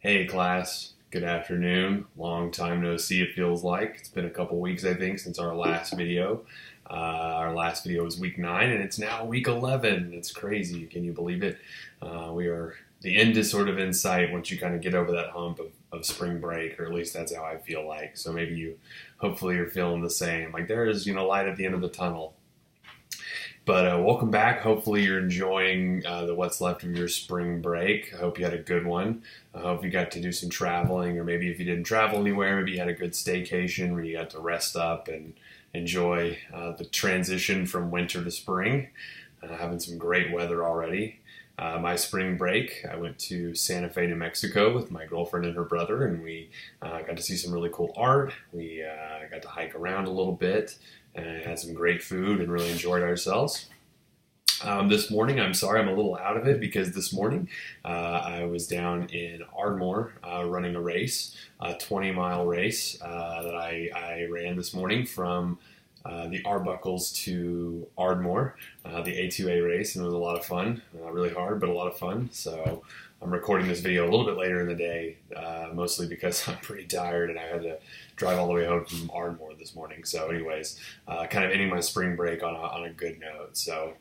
Hey class, good afternoon. Long time no see, it feels like. It's been a couple weeks, I think, since our last video. Our last video was week 9, and it's now week 11. It's crazy. Can you believe it? The end is sort of in sight once you kind of get over that hump of spring break, or at least that's how I feel like. So maybe hopefully you're feeling the same. Like there is, light at the end of the tunnel. But welcome back. Hopefully you're enjoying what's left of your spring break. I hope you had a good one. I hope you got to do some traveling, or maybe if you didn't travel anywhere, maybe you had a good staycation where you got to rest up and enjoy the transition from winter to spring. Having some great weather already. My spring break, I went to Santa Fe, New Mexico with my girlfriend and her brother, and we got to see some really cool art. We got to hike around a little bit and had some great food and really enjoyed ourselves. This morning, I'm sorry, I'm a little out of it because this morning I was down in Ardmore running a race, a 20-mile race that I ran this morning from the Arbuckles to Ardmore, the A2A race, and it was a lot of fun. Really hard, but a lot of fun. So I'm recording this video a little bit later in the day, mostly because I'm pretty tired and I had to drive all the way home from Ardmore this morning. So anyways, kind of ending my spring break on a good note. So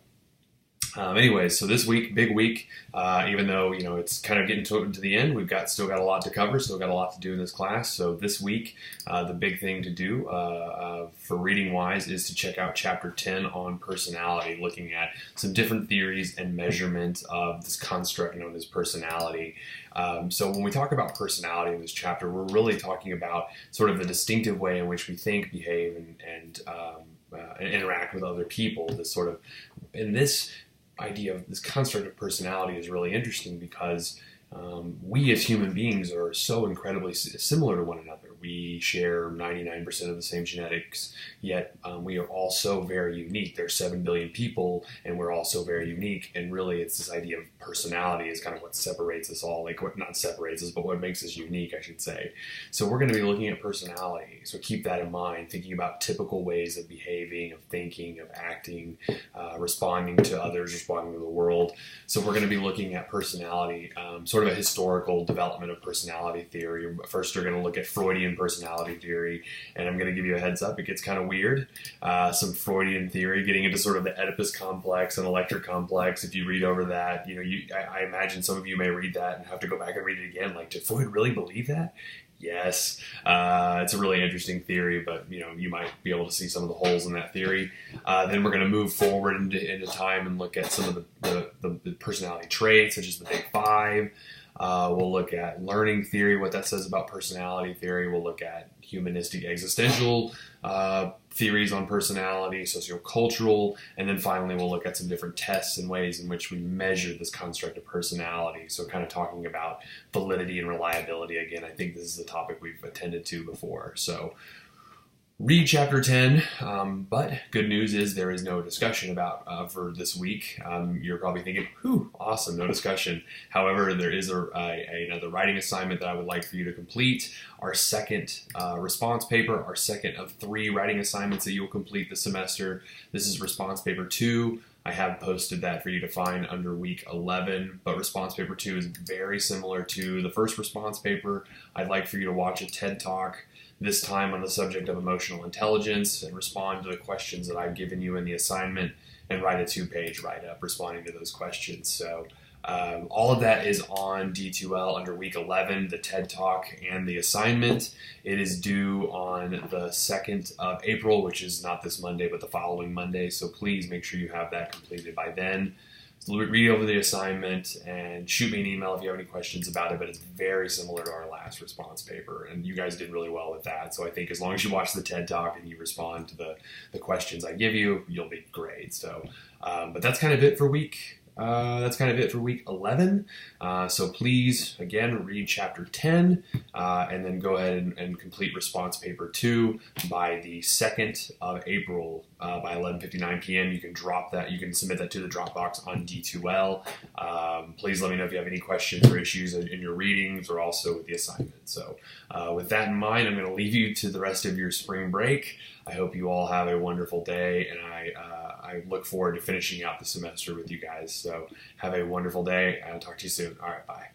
anyways, so this week, big week, even though, it's kind of getting to the end, we've still got a lot to cover, still got a lot to do in this class. So this week, the big thing to do for reading wise is to check out chapter 10 on personality, looking at some different theories and measurement of this construct known as personality. So when we talk about personality in this chapter, we're really talking about sort of the distinctive way in which we think, behave, and interact with other people. This sort of, in this idea of this construct of personality is really interesting because we as human beings are so incredibly similar to one another. We share 99% of the same genetics, yet we are all so very unique. There's 7 billion people, and we're all so very unique. And really, it's this idea of personality is kind of what separates us all. Like, what not separates us, but what makes us unique, I should say. So we're going to be looking at personality. So keep that in mind, thinking about typical ways of behaving, of thinking, of acting, responding to others, responding to the world. So we're going to be looking at personality, sort of a historical development of personality theory. First, we're going to look at Freudian personality theory, and I'm going to give you a heads up, it gets kind of weird. Some Freudian theory, getting into sort of the Oedipus complex and Electra complex. If you read over that, I imagine some of you may read that and have to go back and read it again. Like, did Freud really believe that? Yes, it's a really interesting theory, but you might be able to see some of the holes in that theory. Then we're going to move forward into time and look at some of the personality traits, such as the Big Five. We'll look at learning theory, what that says about personality theory. We'll look at humanistic existential theories on personality, sociocultural, and then finally we'll look at some different tests and ways in which we measure this construct of personality. So kind of talking about validity and reliability. Again, I think this is a topic we've attended to before. So read chapter 10, but good news is there is no discussion about for this week. You're probably thinking, whew, awesome, no discussion. However, there is another writing assignment that I would like for you to complete. Our second response paper, our second of 3 writing assignments that you'll complete this semester. This is response paper 2. I have posted that for you to find under week 11, but response paper 2 is very similar to the first response paper. I'd like for you to watch a TED Talk, this time on the subject of emotional intelligence, and respond to the questions that I've given you in the assignment, and write a 2-page write-up responding to those questions. So all of that is on D2L under week 11, the TED Talk and the assignment. It is due on the 2nd of April, which is not this Monday, but the following Monday. So please make sure you have that completed by then. Read over the assignment and shoot me an email if you have any questions about it, but it's very similar to our last response paper, and you guys did really well with that. So I think as long as you watch the TED Talk and you respond to the questions I give you, you'll be great. So, but that's kind of it for week 11. So please, again, read chapter 10, and then go ahead and complete response paper 2 by the 2nd of April by 11:59 p.m. You can drop that. You can submit that to the Dropbox on D2L. Please let me know if you have any questions or issues in your readings or also with the assignment. So with that in mind, I'm going to leave you to the rest of your spring break. I hope you all have a wonderful day, and I look forward to finishing out the semester with you guys. So have a wonderful day, and I'll talk to you soon. All right, bye.